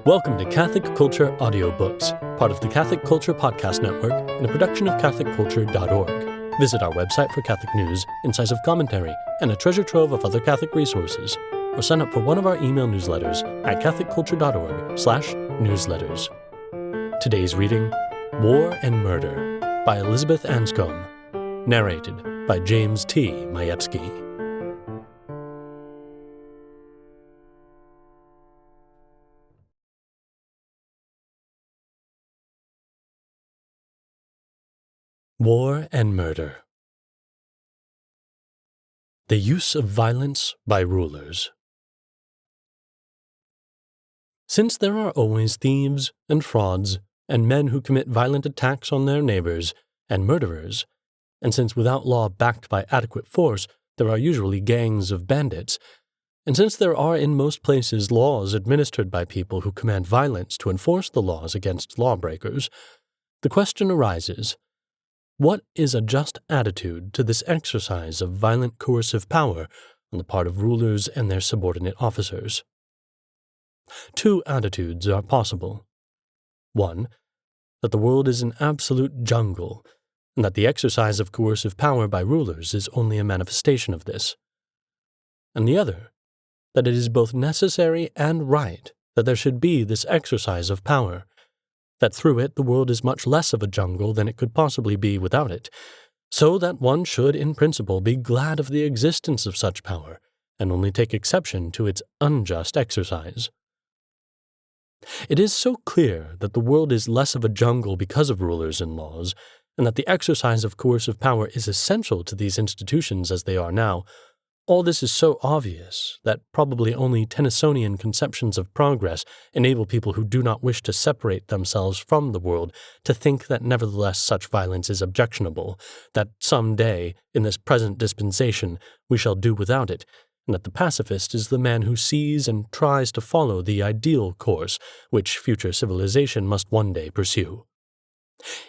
Welcome to Catholic Culture Audiobooks, part of the Catholic Culture Podcast Network and a production of CatholicCulture.org. Visit our website for Catholic news, incisive commentary, and a treasure trove of other Catholic resources, or sign up for one of our email newsletters at CatholicCulture.org/newsletters. Today's reading, War and Murder, by Elizabeth Anscombe, narrated by James T. Majewski. War and Murder. The use of violence by rulers. Since there are always thieves and frauds and men who commit violent attacks on their neighbors and murderers, and since without law backed by adequate force there are usually gangs of bandits, and since there are in most places laws administered by people who command violence to enforce the laws against lawbreakers, the question arises: what is a just attitude to this exercise of violent coercive power on the part of rulers and their subordinate officers? Two attitudes are possible. One, that the world is an absolute jungle, and that the exercise of coercive power by rulers is only a manifestation of this. And the other, that it is both necessary and right that there should be this exercise of power, that through it the world is much less of a jungle than it could possibly be without it, so that one should in principle be glad of the existence of such power, and only take exception to its unjust exercise. It is so clear that the world is less of a jungle because of rulers and laws, and that the exercise of coercive power is essential to these institutions as they are now. All this is so obvious that probably only Tennysonian conceptions of progress enable people who do not wish to separate themselves from the world to think that nevertheless such violence is objectionable, that some day, in this present dispensation, we shall do without it, and that the pacifist is the man who sees and tries to follow the ideal course which future civilization must one day pursue.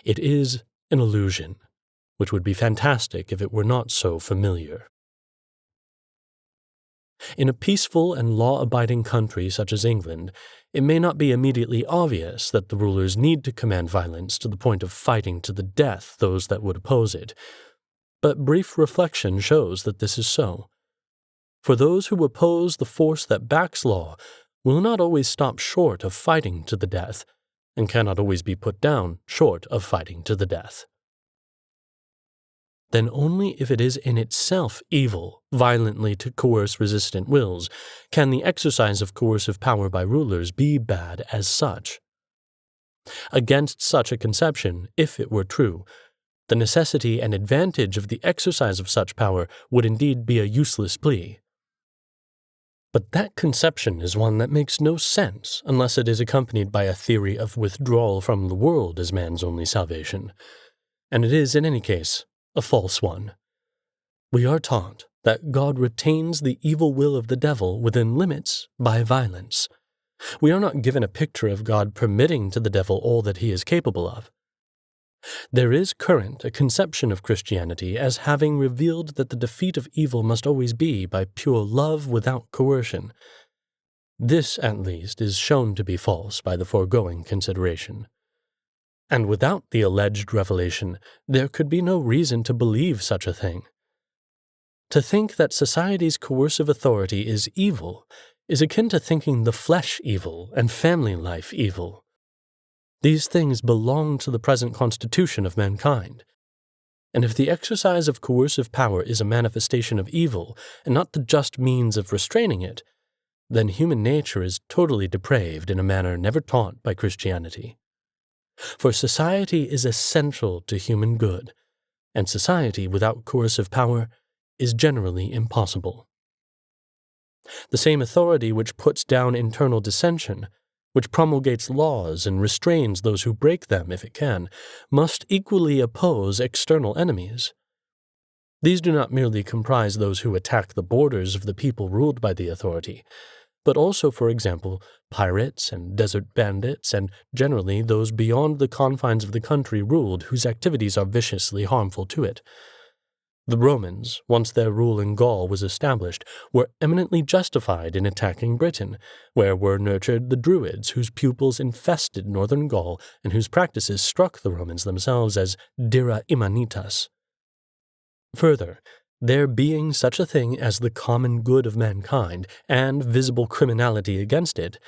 It is an illusion, which would be fantastic if it were not so familiar. In a peaceful and law-abiding country such as England, it may not be immediately obvious that the rulers need to command violence to the point of fighting to the death those that would oppose it, but brief reflection shows that this is so. For those who oppose the force that backs law will not always stop short of fighting to the death, and cannot always be put down short of fighting to the death. Then only if it is in itself evil violently to coerce resistant wills can the exercise of coercive power by rulers be bad as such. Against such a conception, if it were true, the necessity and advantage of the exercise of such power would indeed be a useless plea. But that conception is one that makes no sense unless it is accompanied by a theory of withdrawal from the world as man's only salvation, and it is, in any case, a false one. We are taught that God retains the evil will of the devil within limits by violence. We are not given a picture of God permitting to the devil all that he is capable of. There is current a conception of Christianity as having revealed that the defeat of evil must always be by pure love without coercion. This, at least, is shown to be false by the foregoing consideration. And without the alleged revelation, there could be no reason to believe such a thing. To think that society's coercive authority is evil is akin to thinking the flesh evil and family life evil. These things belong to the present constitution of mankind. And if the exercise of coercive power is a manifestation of evil and not the just means of restraining it, then human nature is totally depraved in a manner never taught by Christianity. For society is essential to human good, and society without coercive power is generally impossible. The same authority which puts down internal dissension, which promulgates laws and restrains those who break them if it can, must equally oppose external enemies. These do not merely comprise those who attack the borders of the people ruled by the authority, but also, for example, pirates and desert bandits, and generally those beyond the confines of the country ruled whose activities are viciously harmful to it. The Romans, once their rule in Gaul was established, were eminently justified in attacking Britain, where were nurtured the Druids whose pupils infested northern Gaul and whose practices struck the Romans themselves as dira imanitas. Further, there being such a thing as the common good of mankind and visible criminality against it,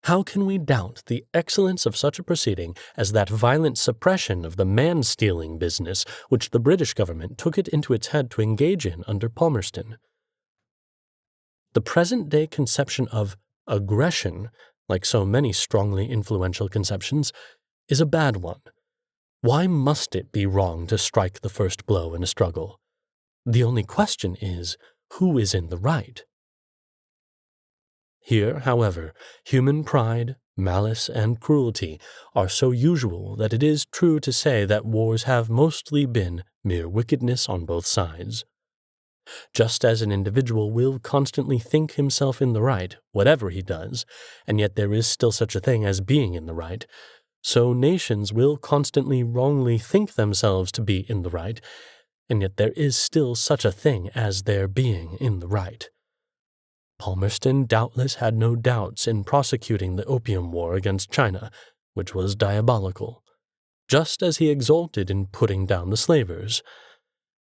how can we doubt the excellence of such a proceeding as that violent suppression of the man-stealing business which the British government took it into its head to engage in under Palmerston? The present-day conception of aggression, like so many strongly influential conceptions, is a bad one. Why must it be wrong to strike the first blow in a struggle? The only question is, who is in the right? Here, however, human pride, malice, and cruelty are so usual that it is true to say that wars have mostly been mere wickedness on both sides. Just as an individual will constantly think himself in the right, whatever he does, and yet there is still such a thing as being in the right, so nations will constantly wrongly think themselves to be in the right, and yet there is still such a thing as their being in the right. Palmerston doubtless had no doubts in prosecuting the Opium War against China, which was diabolical, just as he exulted in putting down the slavers.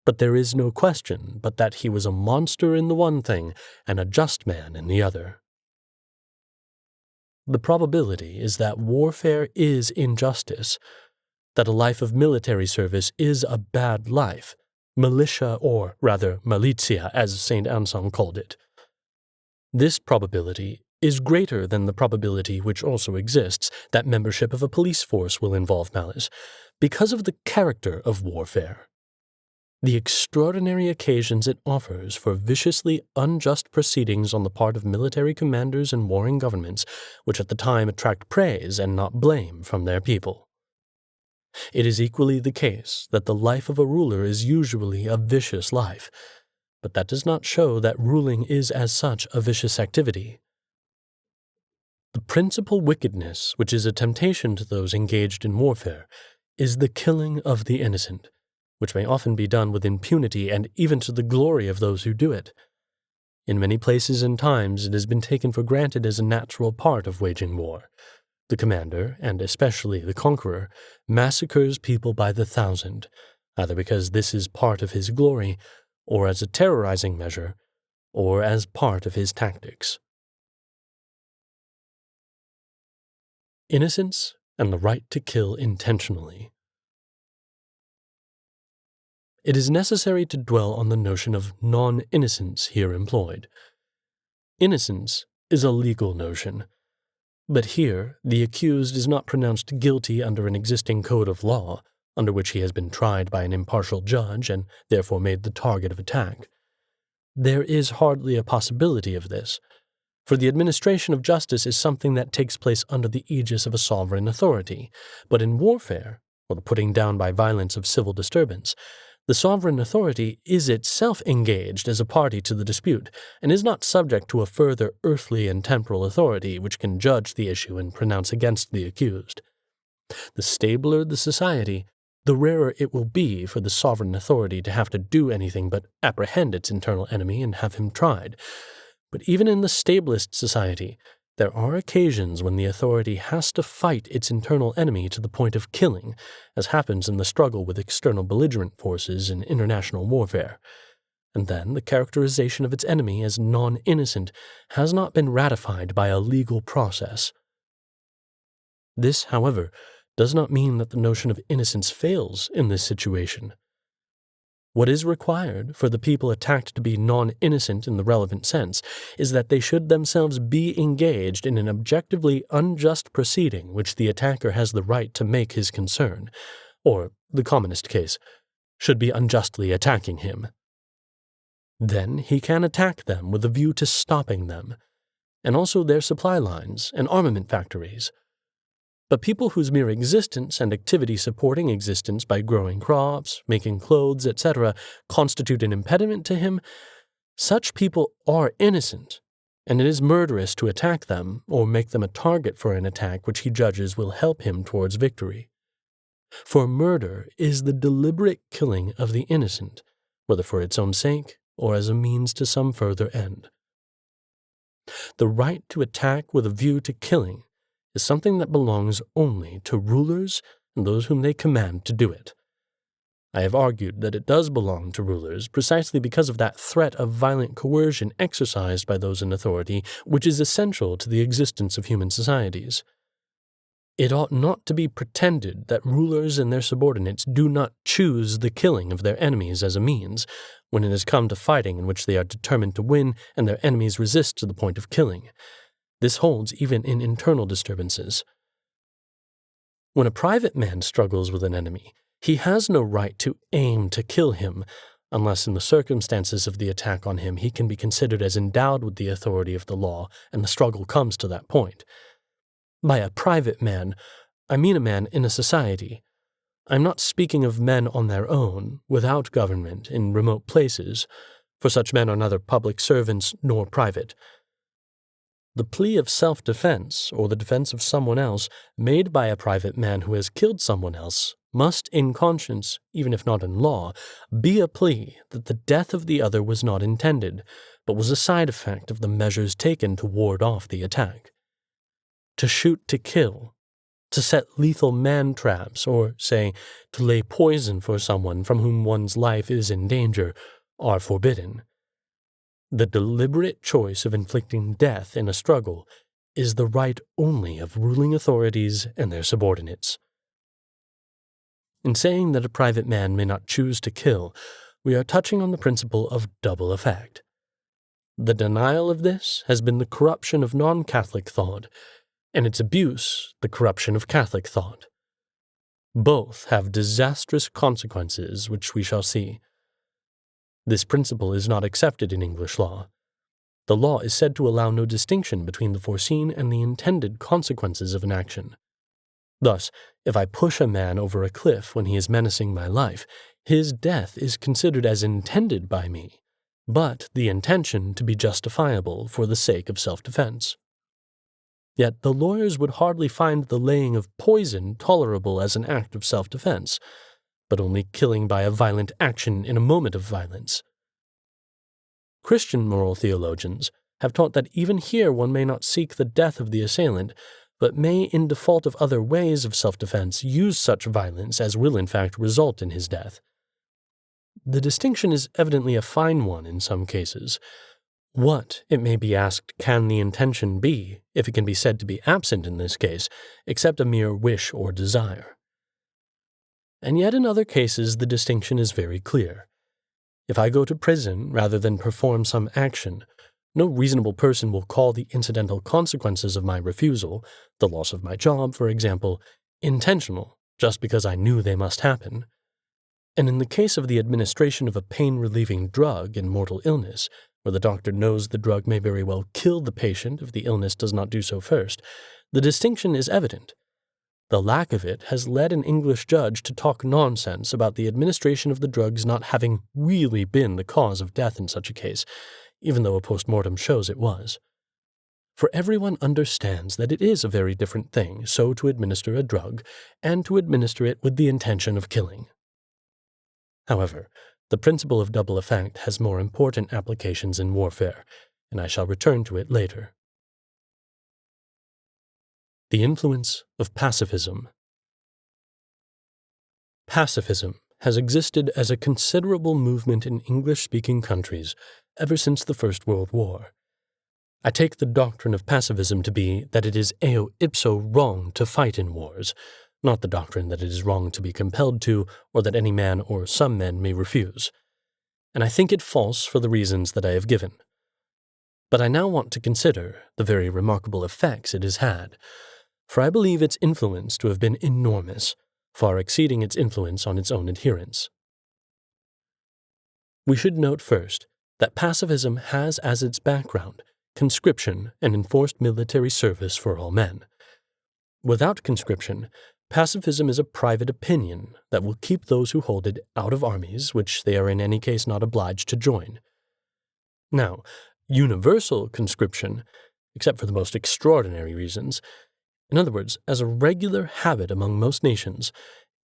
But there is no question but that he was a monster in the one thing and a just man in the other. The probability is that warfare is injustice, that a life of military service is a bad life, militia or rather militia as St. Anselm called it. This probability is greater than the probability which also exists that membership of a police force will involve malice, because of the character of warfare. The extraordinary occasions it offers for viciously unjust proceedings on the part of military commanders and warring governments, which at the time attract praise and not blame from their people. It is equally the case that the life of a ruler is usually a vicious life, but that does not show that ruling is as such a vicious activity. The principal wickedness which is a temptation to those engaged in warfare is the killing of the innocent, which may often be done with impunity and even to the glory of those who do it. In many places and times it has been taken for granted as a natural part of waging war. The commander, and especially the conqueror, massacres people by the thousand, either because this is part of his glory, or as a terrorizing measure, or as part of his tactics. Innocence and the right to kill intentionally. It is necessary to dwell on the notion of non-innocence here employed. Innocence is a legal notion, but here the accused is not pronounced guilty under an existing code of law, under which he has been tried by an impartial judge and therefore made the target of attack. There is hardly a possibility of this, for the administration of justice is something that takes place under the aegis of a sovereign authority, but in warfare, or the putting down by violence of civil disturbance, the sovereign authority is itself engaged as a party to the dispute, and is not subject to a further earthly and temporal authority which can judge the issue and pronounce against the accused. The stabler the society, the rarer it will be for the sovereign authority to have to do anything but apprehend its internal enemy and have him tried. But even in the stablest society, there are occasions when the authority has to fight its internal enemy to the point of killing, as happens in the struggle with external belligerent forces in international warfare. And then the characterization of its enemy as non-innocent has not been ratified by a legal process. This, however, does not mean that the notion of innocence fails in this situation. What is required for the people attacked to be non-innocent in the relevant sense is that they should themselves be engaged in an objectively unjust proceeding which the attacker has the right to make his concern, or, the commonest case, should be unjustly attacking him. Then he can attack them with a view to stopping them, and also their supply lines and armament factories. But people whose mere existence and activity supporting existence by growing crops, making clothes, etc., constitute an impediment to him, such people are innocent, and it is murderous to attack them or make them a target for an attack which he judges will help him towards victory. For murder is the deliberate killing of the innocent, whether for its own sake or as a means to some further end. The right to attack with a view to killing is something that belongs only to rulers and those whom they command to do it. I have argued that it does belong to rulers precisely because of that threat of violent coercion exercised by those in authority, which is essential to the existence of human societies. It ought not to be pretended that rulers and their subordinates do not choose the killing of their enemies as a means, when it has come to fighting in which they are determined to win and their enemies resist to the point of killing. This holds even in internal disturbances. When a private man struggles with an enemy, he has no right to aim to kill him, unless in the circumstances of the attack on him he can be considered as endowed with the authority of the law and the struggle comes to that point. By a private man, I mean a man in a society. I am not speaking of men on their own, without government, in remote places, for such men are neither public servants nor private. The plea of self-defense, or the defense of someone else, made by a private man who has killed someone else, must in conscience, even if not in law, be a plea that the death of the other was not intended, but was a side effect of the measures taken to ward off the attack. To shoot to kill, to set lethal man-traps, or, say, to lay poison for someone from whom one's life is in danger, are forbidden. The deliberate choice of inflicting death in a struggle is the right only of ruling authorities and their subordinates. In saying that a private man may not choose to kill, we are touching on the principle of double effect. The denial of this has been the corruption of non-Catholic thought, and its abuse the corruption of Catholic thought. Both have disastrous consequences, which we shall see. This principle is not accepted in English law. The law is said to allow no distinction between the foreseen and the intended consequences of an action. Thus, if I push a man over a cliff when he is menacing my life, his death is considered as intended by me, but the intention to be justifiable for the sake of self-defense. Yet the lawyers would hardly find the laying of poison tolerable as an act of self-defense, but only killing by a violent action in a moment of violence. Christian moral theologians have taught that even here one may not seek the death of the assailant, but may, in default of other ways of self-defense, use such violence as will in fact result in his death. The distinction is evidently a fine one in some cases. What, it may be asked, can the intention be, if it can be said to be absent in this case, except a mere wish or desire? And yet in other cases the distinction is very clear. If I go to prison rather than perform some action, no reasonable person will call the incidental consequences of my refusal, the loss of my job, for example, intentional, just because I knew they must happen. And in the case of the administration of a pain-relieving drug in mortal illness, where the doctor knows the drug may very well kill the patient if the illness does not do so first, the distinction is evident. The lack of it has led an English judge to talk nonsense about the administration of the drugs not having really been the cause of death in such a case, even though a post-mortem shows it was. For everyone understands that it is a very different thing so to administer a drug and to administer it with the intention of killing. However, the principle of double effect has more important applications in warfare, and I shall return to it later. The influence of pacifism. Pacifism has existed as a considerable movement in English-speaking countries ever since the First World War. I take the doctrine of pacifism to be that it is eo ipso wrong to fight in wars, not the doctrine that it is wrong to be compelled to, or that any man or some men may refuse. And I think it false for the reasons that I have given. But I now want to consider the very remarkable effects it has had, for I believe its influence to have been enormous, far exceeding its influence on its own adherents. We should note first that pacifism has as its background conscription and enforced military service for all men. Without conscription, pacifism is a private opinion that will keep those who hold it out of armies which they are in any case not obliged to join. Now, universal conscription, except for the most extraordinary reasons, in other words, as a regular habit among most nations,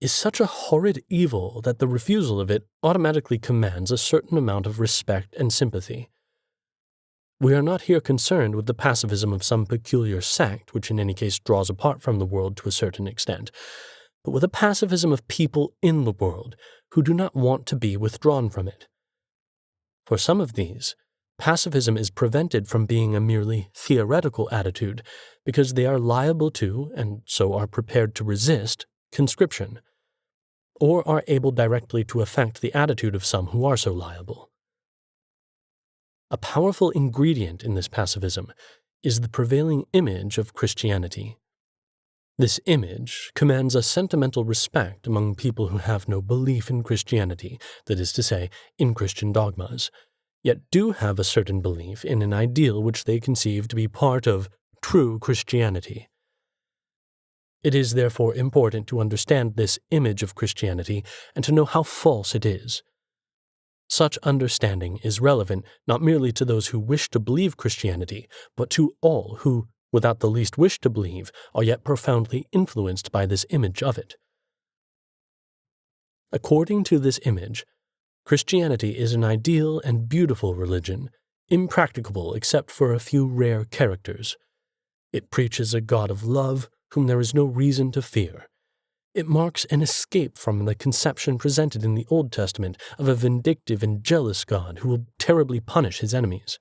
is such a horrid evil that the refusal of it automatically commands a certain amount of respect and sympathy. We are not here concerned with the pacifism of some peculiar sect, which in any case draws apart from the world to a certain extent, but with a pacifism of people in the world who do not want to be withdrawn from it. For some of these, pacifism is prevented from being a merely theoretical attitude because they are liable to, and so are prepared to resist, conscription, or are able directly to affect the attitude of some who are so liable. A powerful ingredient in this pacifism is the prevailing image of Christianity. This image commands a sentimental respect among people who have no belief in Christianity, that is to say, in Christian dogmas, yet do have a certain belief in an ideal which they conceive to be part of true Christianity. It is therefore important to understand this image of Christianity and to know how false it is. Such understanding is relevant not merely to those who wish to believe Christianity, but to all who, without the least wish to believe, are yet profoundly influenced by this image of it. According to this image, Christianity is an ideal and beautiful religion, impracticable except for a few rare characters. It preaches a God of love whom there is no reason to fear. It marks an escape from the conception presented in the Old Testament of a vindictive and jealous God who will terribly punish his enemies.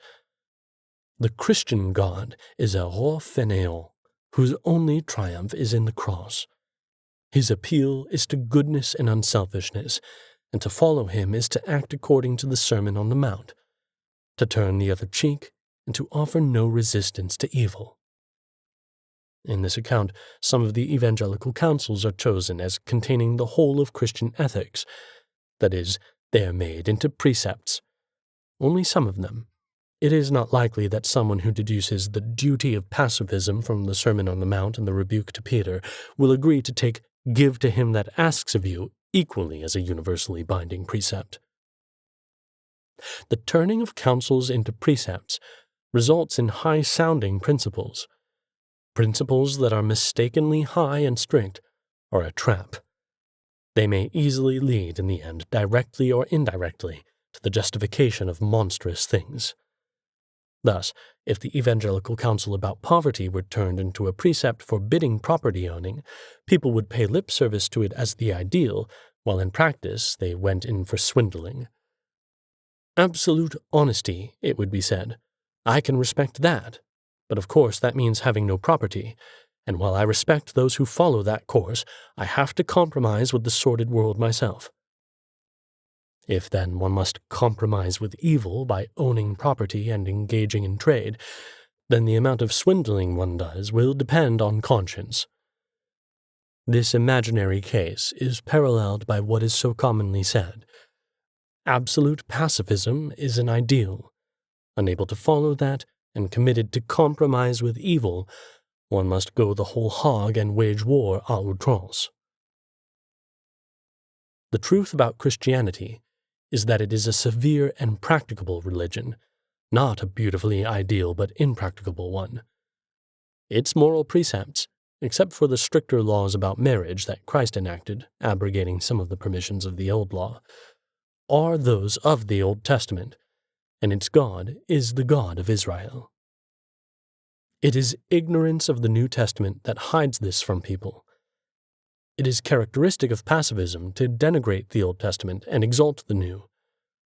The Christian God is a roi fainéant, whose only triumph is in the cross. His appeal is to goodness and unselfishness, and to follow him is to act according to the Sermon on the Mount, to turn the other cheek, and to offer no resistance to evil. In this account, some of the evangelical counsels are chosen as containing the whole of Christian ethics. That is, they are made into precepts. Only some of them. It is not likely that someone who deduces the duty of pacifism from the Sermon on the Mount and the rebuke to Peter will agree to take "give to him that asks of you" equally as a universally binding precept. The turning of counsels into precepts results in high-sounding principles. Principles that are mistakenly high and strict are a trap. They may easily lead in the end, directly or indirectly, to the justification of monstrous things. Thus, if the evangelical counsel about poverty were turned into a precept forbidding property owning, people would pay lip service to it as the ideal, while in practice they went in for swindling. Absolute honesty, it would be said. I can respect that. But of course that means having no property, and while I respect those who follow that course, I have to compromise with the sordid world myself. If then one must compromise with evil by owning property and engaging in trade, then the amount of swindling one does will depend on conscience. This imaginary case is paralleled by what is so commonly said. Absolute pacifism is an ideal. Unable to follow that, and committed to compromise with evil, one must go the whole hog and wage war à outrance. The truth about Christianity is that it is a severe and practicable religion, not a beautifully ideal but impracticable one. Its moral precepts, except for the stricter laws about marriage that Christ enacted, abrogating some of the permissions of the Old Law, are those of the Old Testament, and its God is the God of Israel. It is ignorance of the New Testament that hides this from people. It is characteristic of pacifism to denigrate the Old Testament and exalt the New,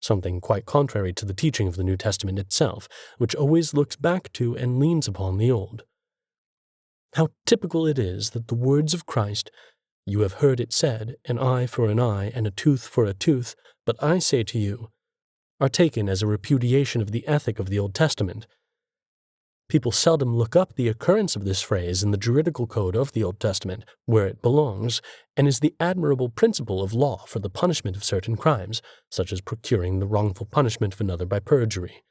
something quite contrary to the teaching of the New Testament itself, which always looks back to and leans upon the Old. How typical it is that the words of Christ, "You have heard it said, an eye for an eye and a tooth for a tooth, but I say to you," are taken as a repudiation of the ethic of the Old Testament. People seldom look up the occurrence of this phrase in the juridical code of the Old Testament, where it belongs, and is the admirable principle of law for the punishment of certain crimes, such as procuring the wrongful punishment of another by perjury.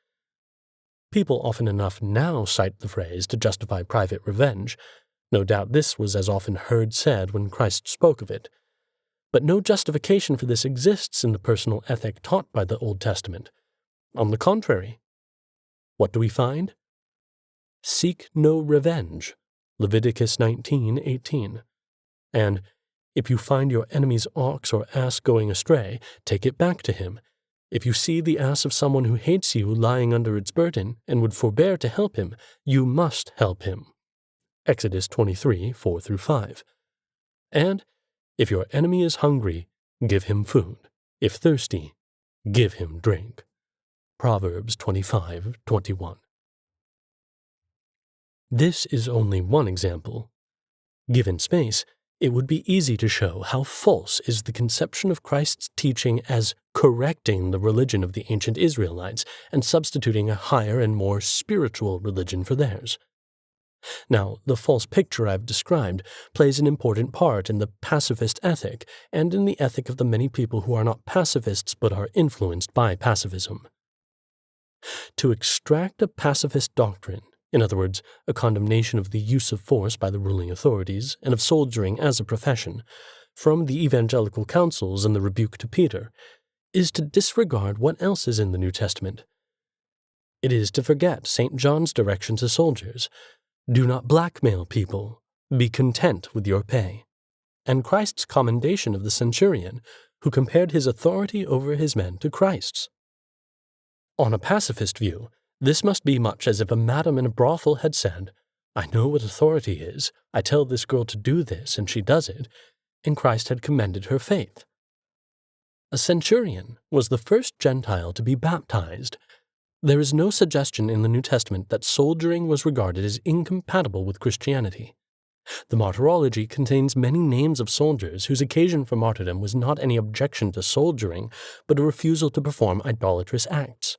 People often enough now cite the phrase to justify private revenge. No doubt this was as often heard said when Christ spoke of it. But no justification for this exists in the personal ethic taught by the Old Testament. On the contrary, what do we find? Seek no revenge, Leviticus 19:18, and If you find your enemy's ox or ass going astray, take it back to him. If you see the ass of someone who hates you lying under its burden and would forbear to help him, you must help him. Exodus 23, 4-5. And if your enemy is hungry, give him food. If thirsty, give him drink. Proverbs 25:21. This is only one example. Given space, it would be easy to show how false is the conception of Christ's teaching as correcting the religion of the ancient Israelites and substituting a higher and more spiritual religion for theirs. Now, the false picture I've described plays an important part in the pacifist ethic and in the ethic of the many people who are not pacifists but are influenced by pacifism. To extract a pacifist doctrine, in other words, a condemnation of the use of force by the ruling authorities and of soldiering as a profession, from the evangelical counsels and the rebuke to Peter, is to disregard what else is in the New Testament. It is to forget St. John's direction to soldiers, "Do not blackmail people, be content with your pay," and Christ's commendation of the centurion, who compared his authority over his men to Christ's. On a pacifist view, this must be much as if a madam in a brothel had said, "I know what authority is, I tell this girl to do this and she does it," and Christ had commended her faith. A centurion was the first Gentile to be baptized. There is no suggestion in the New Testament that soldiering was regarded as incompatible with Christianity. The martyrology contains many names of soldiers whose occasion for martyrdom was not any objection to soldiering, but a refusal to perform idolatrous acts.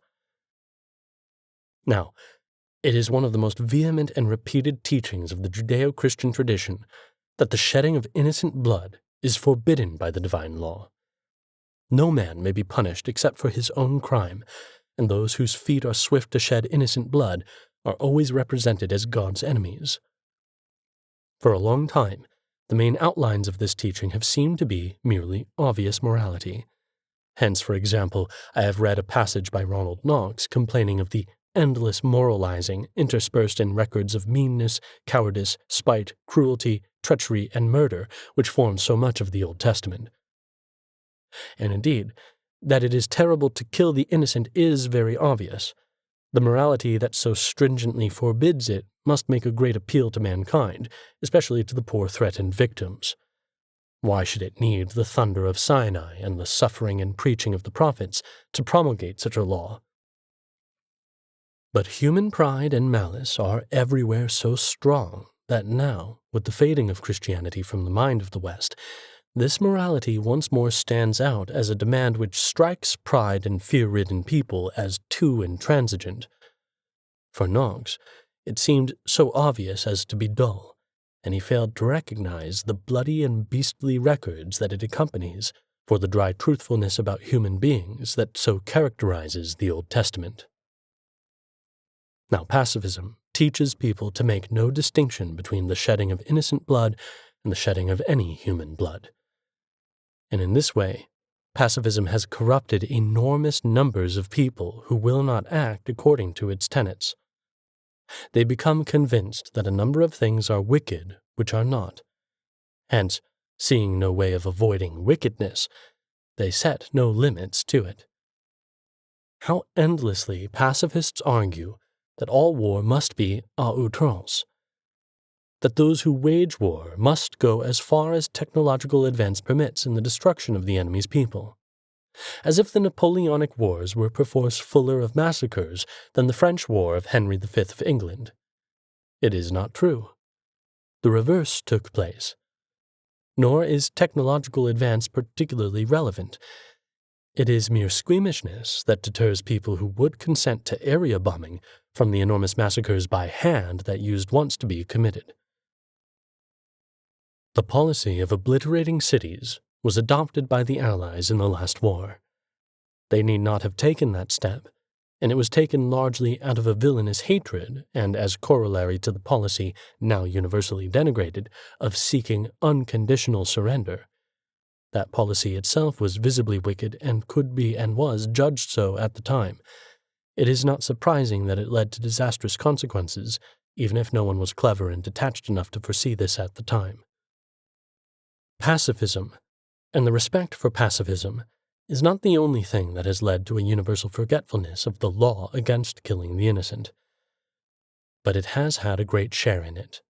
Now, it is one of the most vehement and repeated teachings of the Judeo-Christian tradition that the shedding of innocent blood is forbidden by the divine law. No man may be punished except for his own crime, and those whose feet are swift to shed innocent blood are always represented as God's enemies. For a long time, the main outlines of this teaching have seemed to be merely obvious morality. Hence, for example, I have read a passage by Ronald Knox complaining of the endless moralizing interspersed in records of meanness, cowardice, spite, cruelty, treachery, and murder, which form so much of the Old Testament. And indeed, that it is terrible to kill the innocent is very obvious. The morality that so stringently forbids it must make a great appeal to mankind, especially to the poor threatened victims. Why should it need the thunder of Sinai and the suffering and preaching of the prophets to promulgate such a law? But human pride and malice are everywhere so strong that now, with the fading of Christianity from the mind of the West, this morality once more stands out as a demand which strikes pride and fear-ridden people as too intransigent. For Knox, it seemed so obvious as to be dull, and he failed to recognize the bloody and beastly records that it accompanies for the dry truthfulness about human beings that so characterizes the Old Testament. Now, pacifism teaches people to make no distinction between the shedding of innocent blood and the shedding of any human blood. And in this way, pacifism has corrupted enormous numbers of people who will not act according to its tenets. They become convinced that a number of things are wicked which are not. Hence, seeing no way of avoiding wickedness, they set no limits to it. How endlessly pacifists argue that all war must be à outrance, that those who wage war must go as far as technological advance permits in the destruction of the enemy's people, as if the Napoleonic Wars were perforce fuller of massacres than the French War of Henry V of England. It is not true. The reverse took place. Nor is technological advance particularly relevant. It is mere squeamishness that deters people who would consent to area bombing from the enormous massacres by hand that used once to be committed. The policy of obliterating cities was adopted by the Allies in the last war. They need not have taken that step, and it was taken largely out of a villainous hatred and as corollary to the policy, now universally denigrated, of seeking unconditional surrender. That policy itself was visibly wicked and could be and was judged so at the time. It is not surprising that it led to disastrous consequences, even if no one was clever and detached enough to foresee this at the time. Pacifism, and the respect for pacifism, is not the only thing that has led to a universal forgetfulness of the law against killing the innocent, but it has had a great share in it.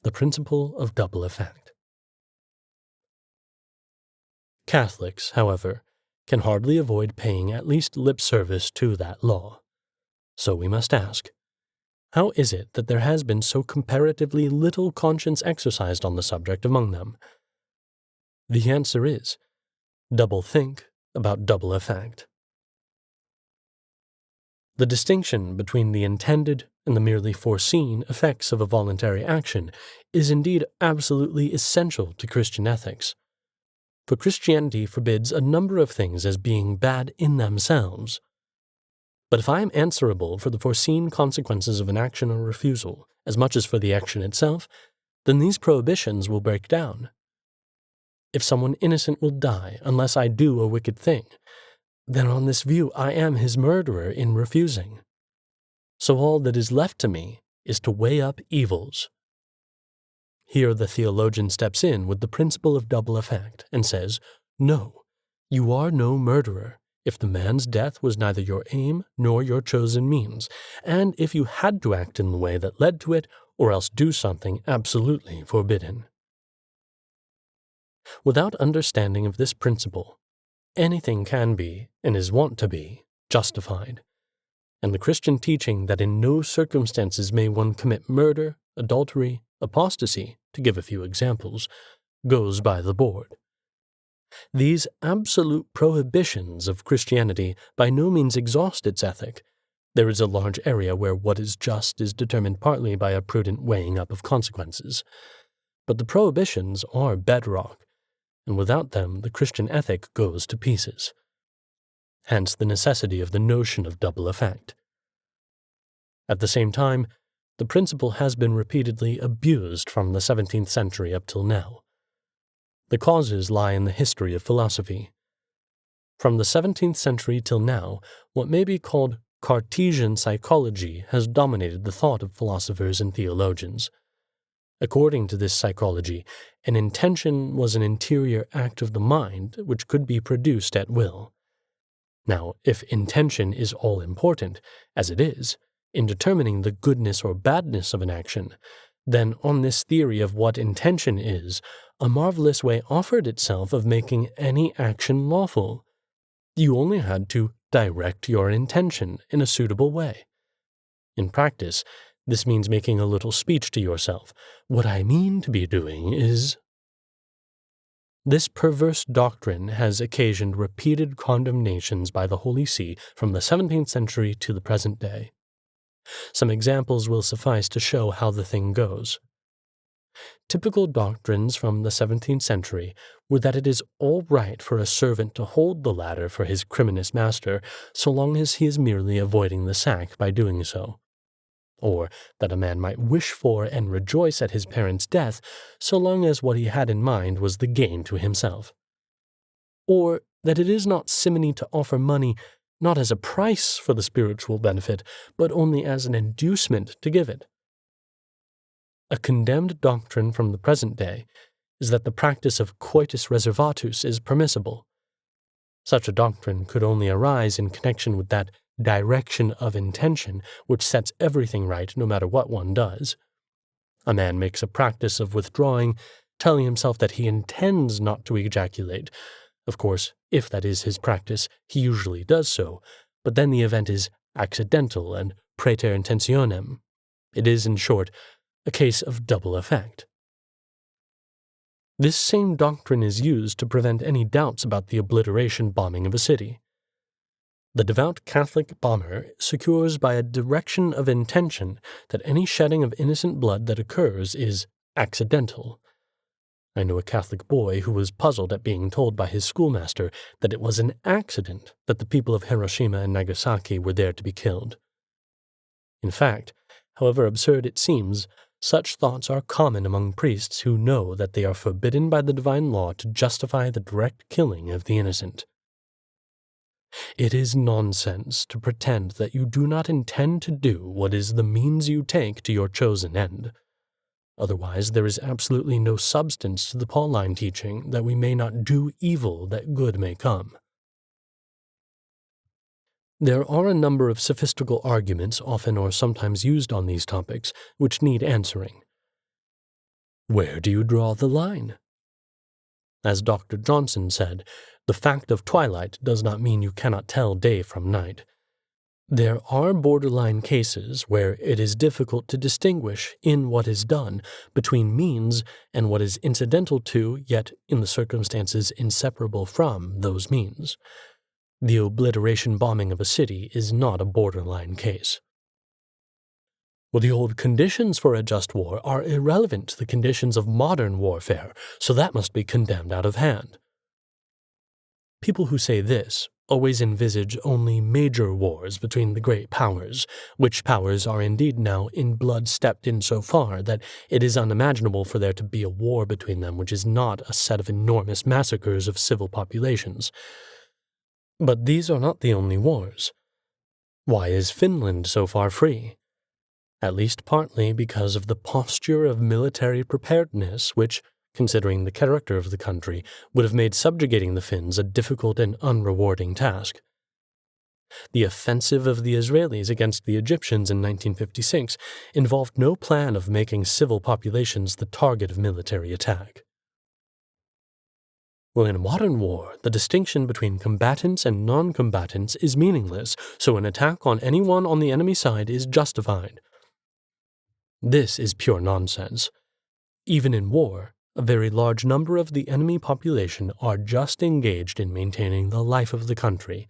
The principle of double effect. Catholics, however, can hardly avoid paying at least lip service to that law. So we must ask, how is it that there has been so comparatively little conscience exercised on the subject among them? The answer is, double think about double effect. The distinction between the intended and the merely foreseen effects of a voluntary action is indeed absolutely essential to Christian ethics. For Christianity forbids a number of things as being bad in themselves. But if I am answerable for the foreseen consequences of an action or refusal, as much as for the action itself, then these prohibitions will break down. If someone innocent will die unless I do a wicked thing, then on this view I am his murderer in refusing. So all that is left to me is to weigh up evils. Here the theologian steps in with the principle of double effect and says, no, you are no murderer if the man's death was neither your aim nor your chosen means, and if you had to act in the way that led to it, or else do something absolutely forbidden. Without understanding of this principle, anything can be, and is wont to be, justified, and the Christian teaching that in no circumstances may one commit murder, adultery, apostasy, to give a few examples, goes by the board. These absolute prohibitions of Christianity by no means exhaust its ethic. There is a large area where what is just is determined partly by a prudent weighing up of consequences. But the prohibitions are bedrock, and without them the Christian ethic goes to pieces. Hence the necessity of the notion of double effect. At the same time, the principle has been repeatedly abused from the 17th century up till now. The causes lie in the history of philosophy. From the 17th century till now, what may be called Cartesian psychology has dominated the thought of philosophers and theologians. According to this psychology, an intention was an interior act of the mind which could be produced at will. Now, if intention is all-important, as it is, in determining the goodness or badness of an action, then on this theory of what intention is, a marvelous way offered itself of making any action lawful. You only had to direct your intention in a suitable way. In practice, this means making a little speech to yourself. What I mean to be doing is... This perverse doctrine has occasioned repeated condemnations by the Holy See from the 17th century to the present day. Some examples will suffice to show how the thing goes. Typical doctrines from the 17th century were that it is all right for a servant to hold the ladder for his criminous master so long as he is merely avoiding the sack by doing so, or that a man might wish for and rejoice at his parents' death so long as what he had in mind was the gain to himself, or that it is not simony to offer money not as a price for the spiritual benefit, but only as an inducement to give it. A condemned doctrine from the present day is that the practice of coitus reservatus is permissible. Such a doctrine could only arise in connection with that direction of intention which sets everything right no matter what one does. A man makes a practice of withdrawing, telling himself that he intends not to ejaculate. Of course, if that is his practice, he usually does so, but then the event is accidental and praeter intentionem. It is, in short, a case of double effect. This same doctrine is used to prevent any doubts about the obliteration bombing of a city. The devout Catholic bomber secures by a direction of intention that any shedding of innocent blood that occurs is accidental. I know a Catholic boy who was puzzled at being told by his schoolmaster that it was an accident that the people of Hiroshima and Nagasaki were there to be killed. In fact, however absurd it seems, such thoughts are common among priests who know that they are forbidden by the divine law to justify the direct killing of the innocent. It is nonsense to pretend that you do not intend to do what is the means you take to your chosen end. Otherwise, there is absolutely no substance to the Pauline teaching that we may not do evil that good may come. There are a number of sophistical arguments often or sometimes used on these topics which need answering. Where do you draw the line? As Dr. Johnson said, the fact of twilight does not mean you cannot tell day from night. There are borderline cases where it is difficult to distinguish in what is done between means and what is incidental to, yet in the circumstances inseparable from, those means. The obliteration bombing of a city is not a borderline case. Well, the old conditions for a just war are irrelevant to the conditions of modern warfare, so that must be condemned out of hand. People who say this always envisage only major wars between the great powers, which powers are indeed now in blood stepped in so far that it is unimaginable for there to be a war between them which is not a set of enormous massacres of civil populations. But these are not the only wars. Why is Finland so far free? At least partly because of the posture of military preparedness which, considering the character of the country, would have made subjugating the Finns a difficult and unrewarding task. The offensive of the Israelis against the Egyptians in 1956 involved no plan of making civil populations the target of military attack. Well, in a modern war, the distinction between combatants and non-combatants is meaningless, so an attack on anyone on the enemy side is justified. This is pure nonsense. Even in war, a very large number of the enemy population are just engaged in maintaining the life of the country,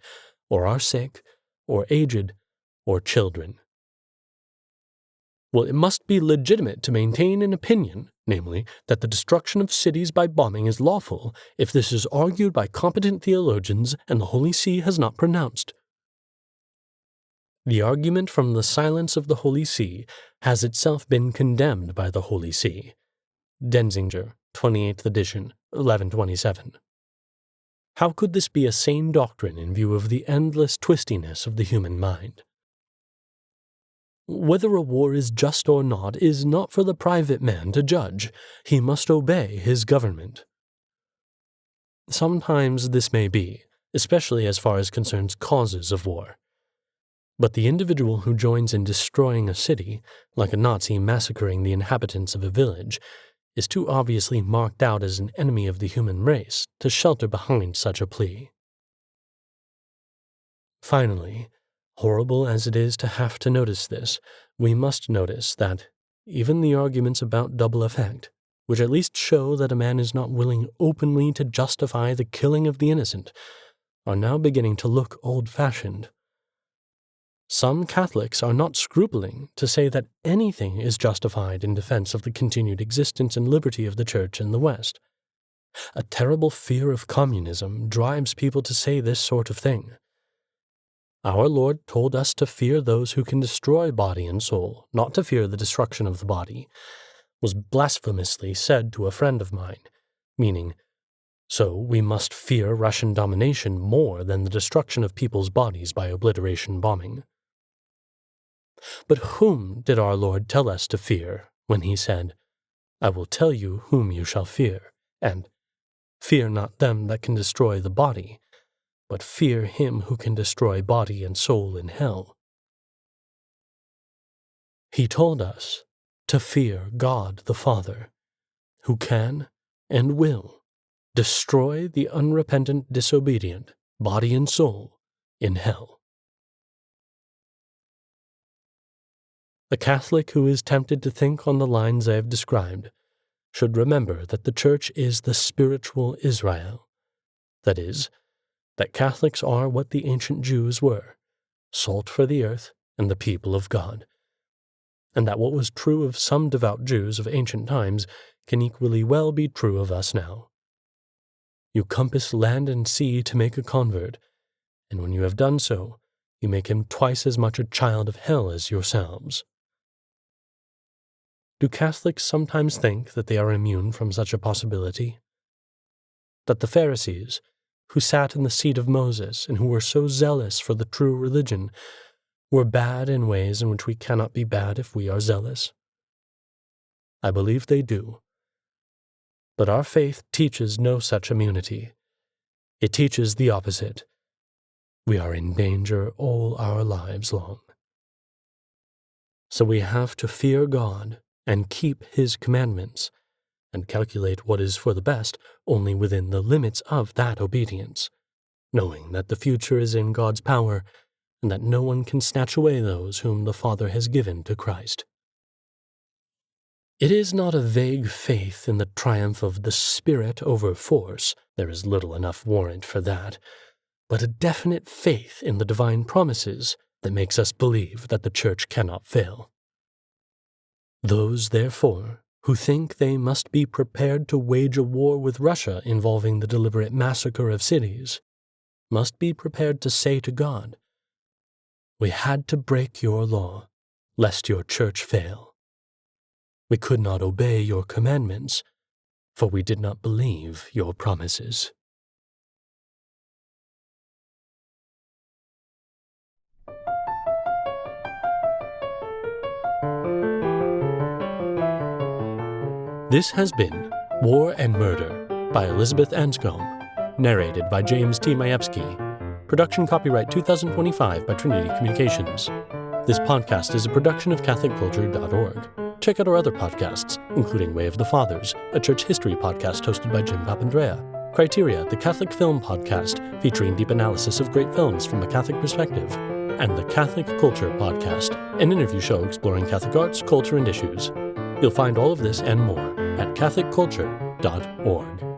or are sick, or aged, or children. Well, it must be legitimate to maintain an opinion, namely, that the destruction of cities by bombing is lawful, if this is argued by competent theologians and the Holy See has not pronounced. The argument from the silence of the Holy See has itself been condemned by the Holy See. Denzinger, 28th edition, 1127. How could this be a sane doctrine in view of the endless twistiness of the human mind? Whether a war is just or not is not for the private man to judge. He must obey his government. Sometimes this may be, especially as far as concerns causes of war. But the individual who joins in destroying a city, like a Nazi massacring the inhabitants of a village, is too obviously marked out as an enemy of the human race to shelter behind such a plea. Finally, horrible as it is to have to notice this, we must notice that even the arguments about double effect, which at least show that a man is not willing openly to justify the killing of the innocent, are now beginning to look old-fashioned. Some Catholics are not scrupling to say that anything is justified in defense of the continued existence and liberty of the Church in the West. A terrible fear of communism drives people to say this sort of thing. Our Lord told us to fear those who can destroy body and soul, not to fear the destruction of the body, was blasphemously said to a friend of mine, meaning, so we must fear Russian domination more than the destruction of people's bodies by obliteration bombing. But whom did our Lord tell us to fear when he said, I will tell you whom you shall fear, and fear not them that can destroy the body, but fear him who can destroy body and soul in hell? He told us to fear God the Father, who can and will destroy the unrepentant disobedient, body and soul, in hell. A Catholic who is tempted to think on the lines I have described should remember that the Church is the spiritual Israel. That is, that Catholics are what the ancient Jews were, salt for the earth and the people of God, and that what was true of some devout Jews of ancient times can equally well be true of us now. You compass land and sea to make a convert, and when you have done so, you make him twice as much a child of hell as yourselves. Do Catholics sometimes think that they are immune from such a possibility? That the Pharisees, who sat in the seat of Moses and who were so zealous for the true religion, were bad in ways in which we cannot be bad if we are zealous? I believe they do. But our faith teaches no such immunity. It teaches the opposite. We are in danger all our lives long. So we have to fear God and keep His commandments, and calculate what is for the best only within the limits of that obedience, knowing that the future is in God's power, and that no one can snatch away those whom the Father has given to Christ. It is not a vague faith in the triumph of the Spirit over force, there is little enough warrant for that, but a definite faith in the divine promises that makes us believe that the Church cannot fail. Those, therefore, who think they must be prepared to wage a war with Russia involving the deliberate massacre of cities, must be prepared to say to God, "We had to break your law, lest your Church fail. We could not obey your commandments, for we did not believe your promises." This has been War and Murder by Elizabeth Anscombe, narrated by James T. Majewski. Production copyright 2025 by Trinity Communications. This podcast is a production of CatholicCulture.org. Check out our other podcasts, including Way of the Fathers, a church history podcast hosted by Jim Papandrea, Criteria, the Catholic Film Podcast, featuring deep analysis of great films from a Catholic perspective, and the Catholic Culture Podcast, an interview show exploring Catholic arts, culture, and issues. You'll find all of this and more at CatholicCulture.org.